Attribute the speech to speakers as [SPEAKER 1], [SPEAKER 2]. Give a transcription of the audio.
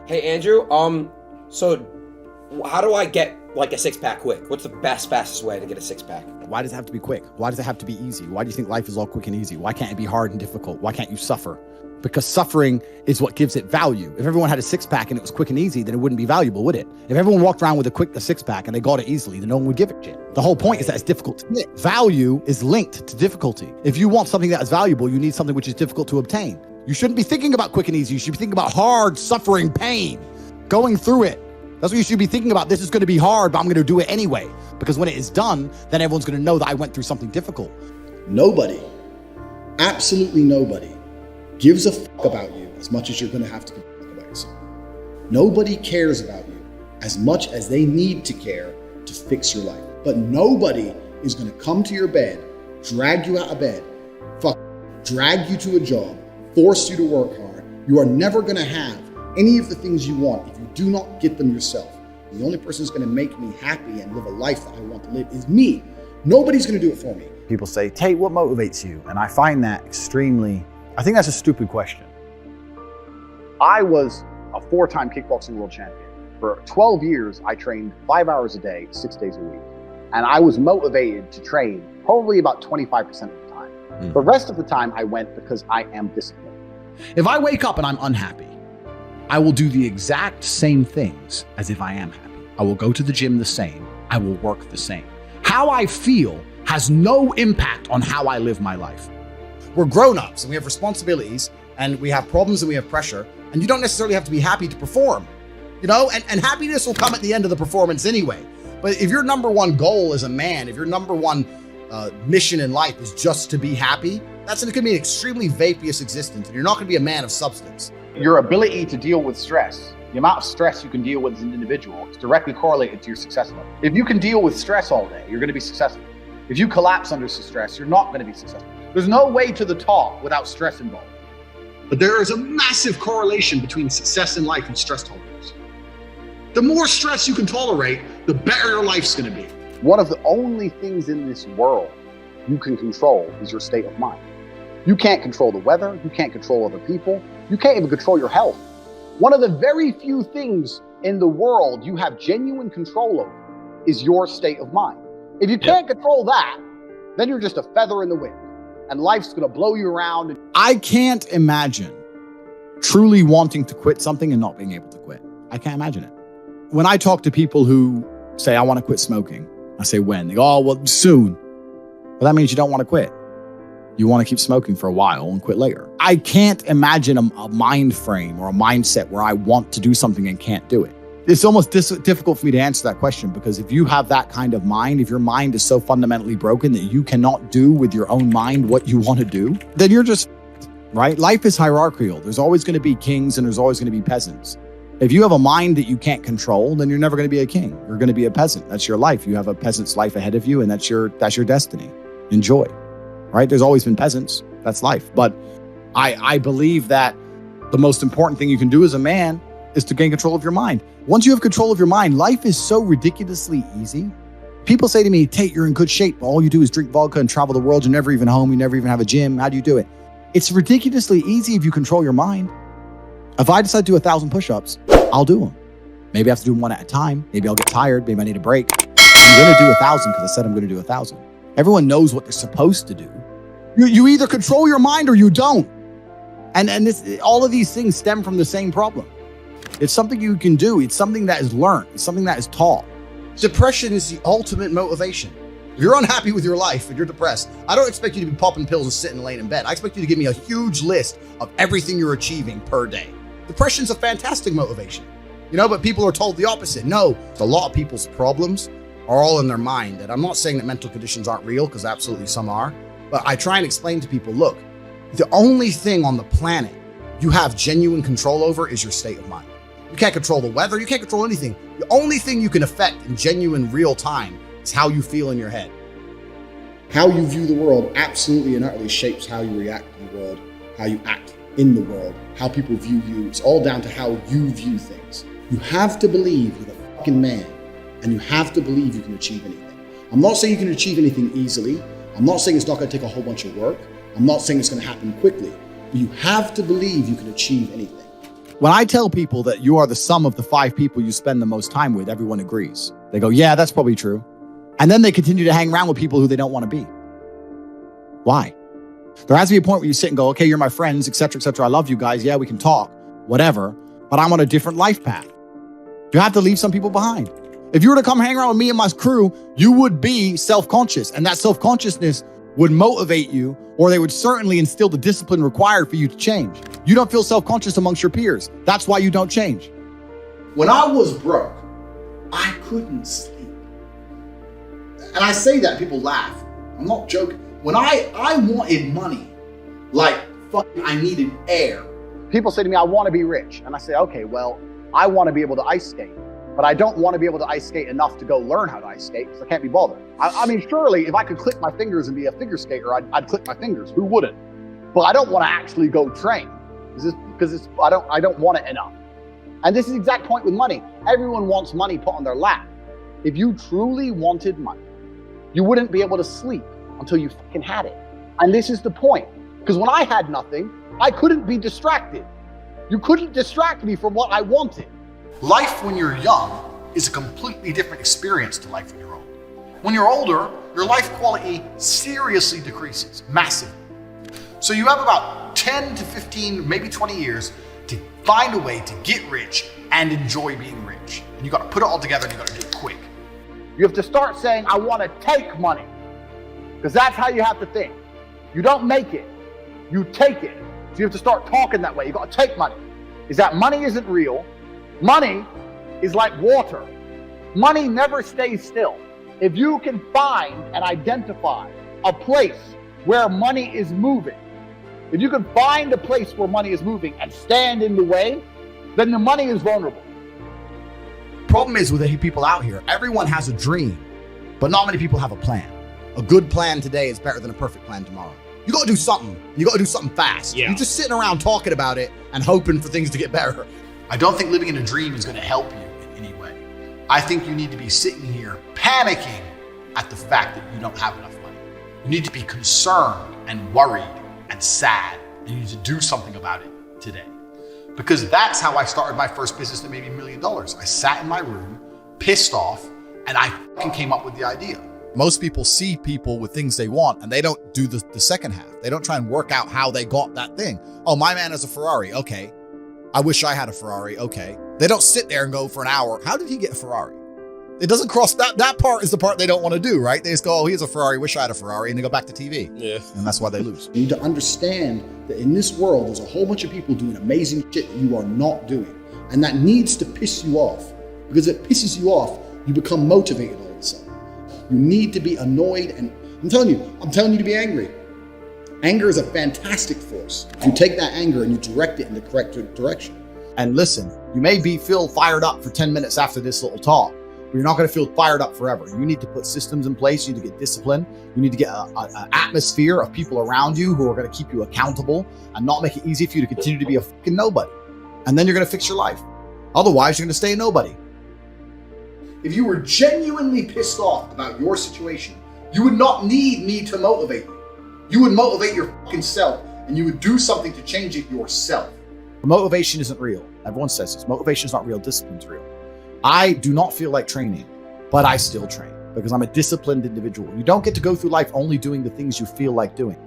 [SPEAKER 1] Hey Andrew, so how do I get like a six pack quick? What's the fastest way to get a six pack?
[SPEAKER 2] Why does it have to be quick? Why does it have to be easy? Why do you think life is all quick and easy? Why can't it be hard and difficult? Why can't you suffer? Because suffering is what gives it value. If everyone had a six pack and it was quick and easy, then it wouldn't be valuable, would it? If everyone walked around with a six pack and they got it easily, then no one would give a shit. The whole point is that it's difficult to get. Value is linked to difficulty. If you want something that is valuable, you need something which is difficult to obtain. You shouldn't be thinking about quick and easy. You should be thinking about hard, suffering, pain, going through it. That's what you should be thinking about. This is going to be hard, but I'm going to do it anyway. Because when it is done, then everyone's going to know that I went through something difficult.
[SPEAKER 3] Nobody, absolutely nobody, gives a fuck about you as much as you're going to have to give a fuck about yourself. Nobody cares about you as much as they need to care to fix your life. But nobody is going to come to your bed, drag you out of bed, drag you to a job, force you to work hard. You are never going to have any of the things you want if you do not get them yourself. And the only person who's going to make me happy and live a life that I want to live is me. Nobody's going to do it for me.
[SPEAKER 4] People say, Tate, what motivates you? And I find that I think that's a stupid question. I was a 4-time kickboxing world champion. For 12 years, I trained 5 hours a day, 6 days a week. And I was motivated to train probably about 25% of the time. The rest of the time I went because I am disciplined.
[SPEAKER 2] If I wake up and I'm unhappy, I will do the exact same things as if I am happy. I will go to the gym the same. I will work the same. How I feel has no impact on how I live my life. We're grown-ups and we have responsibilities and we have problems and we have pressure, and you don't necessarily have to be happy to perform, and happiness will come at the end of the performance anyway. But if your number one goal as a man, if your number one mission in life is just to be happy, that's going to be an extremely vaporous existence, and you're not going to be a man of substance.
[SPEAKER 4] Your ability to deal with stress, the amount of stress you can deal with as an individual, is directly correlated to your success level. If you can deal with stress all day, you're going to be successful. If you collapse under stress, you're not going to be successful. There's no way to the top without stress involved.
[SPEAKER 3] But there is a massive correlation between success in life and stress tolerance. The more stress you can tolerate, the better your life's going to be.
[SPEAKER 4] One of the only things in this world you can control is your state of mind. You can't control the weather. You can't control other people. You can't even control your health. One of the very few things in the world you have genuine control over is your state of mind. If you can't control that, then you're just a feather in the wind, and life's going to blow you around.
[SPEAKER 2] I can't imagine truly wanting to quit something and not being able to quit. I can't imagine it. When I talk to people who say, I want to quit smoking, I say, when? They go, oh, well, soon. Well, that means you don't want to quit. You want to keep smoking for a while and quit later. I can't imagine a mind frame or a mindset where I want to do something and can't do it. It's almost difficult for me to answer that question, because if you have that kind of mind, if your mind is so fundamentally broken that you cannot do with your own mind what you want to do, then you're just, right? Life is hierarchical. There's always going to be kings and there's always going to be peasants. If you have a mind that you can't control, then you're never going to be a king. You're going to be a peasant. That's your life. You have a peasant's life ahead of you, and that's your destiny. Enjoy. Right? There's always been peasants. That's life. But I believe that the most important thing you can do as a man is to gain control of your mind. Once you have control of your mind, life is so ridiculously easy. People say to me, Tate, you're in good shape. All you do is drink vodka and travel the world. You're never even home. You never even have a gym. How do you do it? It's ridiculously easy if you control your mind. If I decide to do 1,000 push-ups, I'll do them. Maybe I have to do them one at a time. Maybe I'll get tired. Maybe I need a break. I'm going to do 1,000 because I said I'm going to do 1,000. Everyone knows what they're supposed to do. You either control your mind or you don't. And all of these things stem from the same problem. It's something you can do. It's something that is learned. It's something that is taught. Depression is the ultimate motivation. If you're unhappy with your life and you're depressed, I don't expect you to be popping pills and sitting laying in bed. I expect you to give me a huge list of everything you're achieving per day. Depression's a fantastic motivation, but people are told the opposite. No, a lot of people's problems are all in their mind. And I'm not saying that mental conditions aren't real, because absolutely some are. But I try and explain to people, look, the only thing on the planet you have genuine control over is your state of mind. You can't control the weather. You can't control anything. The only thing you can affect in genuine real time is how you feel in your head.
[SPEAKER 3] How you view the world absolutely and utterly shapes how you react to the world, how you act in the world, how people view you. It's all down to how you view things. You have to believe you're the fucking man, and you have to believe you can achieve anything. I'm not saying you can achieve anything easily. I'm not saying it's not going to take a whole bunch of work. I'm not saying it's going to happen quickly. But you have to believe you can achieve anything.
[SPEAKER 2] When I tell people that you are the sum of the 5 people you spend the most time with, everyone agrees. They go, yeah, that's probably true. And then they continue to hang around with people who they don't want to be. Why? There has to be a point where you sit and go, okay, you're my friends, et cetera, et cetera. I love you guys. Yeah, we can talk, whatever. But I'm on a different life path. You have to leave some people behind. If you were to come hang around with me and my crew, you would be self-conscious. And that self-consciousness would motivate you, or they would certainly instill the discipline required for you to change. You don't feel self-conscious amongst your peers. That's why you don't change.
[SPEAKER 3] When I was broke, I couldn't sleep. And I say that, people laugh. I'm not joking. When I wanted money, like fucking I needed air.
[SPEAKER 4] People say to me, I want to be rich. And I say, okay, well, I want to be able to ice skate, but I don't want to be able to ice skate enough to go learn how to ice skate because I can't be bothered. I mean, surely if I could click my fingers and be a figure skater, I'd click my fingers. Who wouldn't? But I don't want to actually go train because I don't want it enough. And this is the exact point with money. Everyone wants money put on their lap. If you truly wanted money, you wouldn't be able to sleep until you fucking had it. And this is the point. Because when I had nothing, I couldn't be distracted. You couldn't distract me from what I wanted.
[SPEAKER 3] Life when you're young is a completely different experience to life when you're old. When you're older, your life quality seriously decreases, massively. So you have about 10 to 15, maybe 20 years to find a way to get rich and enjoy being rich. And you got to put it all together and you got to do it quick.
[SPEAKER 4] You have to start saying, I want to take money. Because that's how you have to think. You don't make it, you take it. So you have to start talking that way. You got to take money. Is that money isn't real. Money is like water. Money never stays still. If you can find and identify a place where money is moving, if you can find a place where money is moving and stand in the way, then the money is vulnerable.
[SPEAKER 2] Problem is with the people out here, everyone has a dream, but not many people have a plan. A good plan today is better than a perfect plan tomorrow. You got to do something. You got to do something fast.
[SPEAKER 1] Yeah.
[SPEAKER 2] You're just sitting around talking about it and hoping for things to get better.
[SPEAKER 3] I don't think living in a dream is going to help you in any way. I think you need to be sitting here panicking at the fact that you don't have enough money. You need to be concerned and worried and sad, and you need to do something about it today. Because that's how I started my first business that made me $1 million. I sat in my room, pissed off, and I fucking came up with the idea.
[SPEAKER 2] Most people see people with things they want and they don't do the second half. They don't try and work out how they got that thing. Oh, my man has a Ferrari. Okay. I wish I had a Ferrari. Okay. They don't sit there and go for an hour. How did he get a Ferrari? It doesn't cross that part is the part they don't want to do, right? They just go, oh, he has a Ferrari. Wish I had a Ferrari. And they go back to TV. Yeah. And that's why they lose.
[SPEAKER 3] You need to understand that in this world, there's a whole bunch of people doing amazing shit that you are not doing. And that needs to piss you off. Because if it pisses you off, you become motivated all of a sudden. You need to be annoyed, and I'm telling you to be angry. Anger is a fantastic force. You take that anger and you direct it in the correct direction.
[SPEAKER 2] And listen, you may feel fired up for 10 minutes after this little talk, but you're not going to feel fired up forever. You need to put systems in place. You need to get discipline. You need to get an atmosphere of people around you who are going to keep you accountable and not make it easy for you to continue to be a fucking nobody. And then you're going to fix your life. Otherwise, you're going to stay a nobody.
[SPEAKER 3] If you were genuinely pissed off about your situation, you would not need me to motivate you. You would motivate your fucking self, and you would do something to change it yourself.
[SPEAKER 2] Motivation isn't real. Everyone says this. Motivation is not real. Discipline's real. I do not feel like training, but I still train because I'm a disciplined individual. You don't get to go through life only doing the things you feel like doing.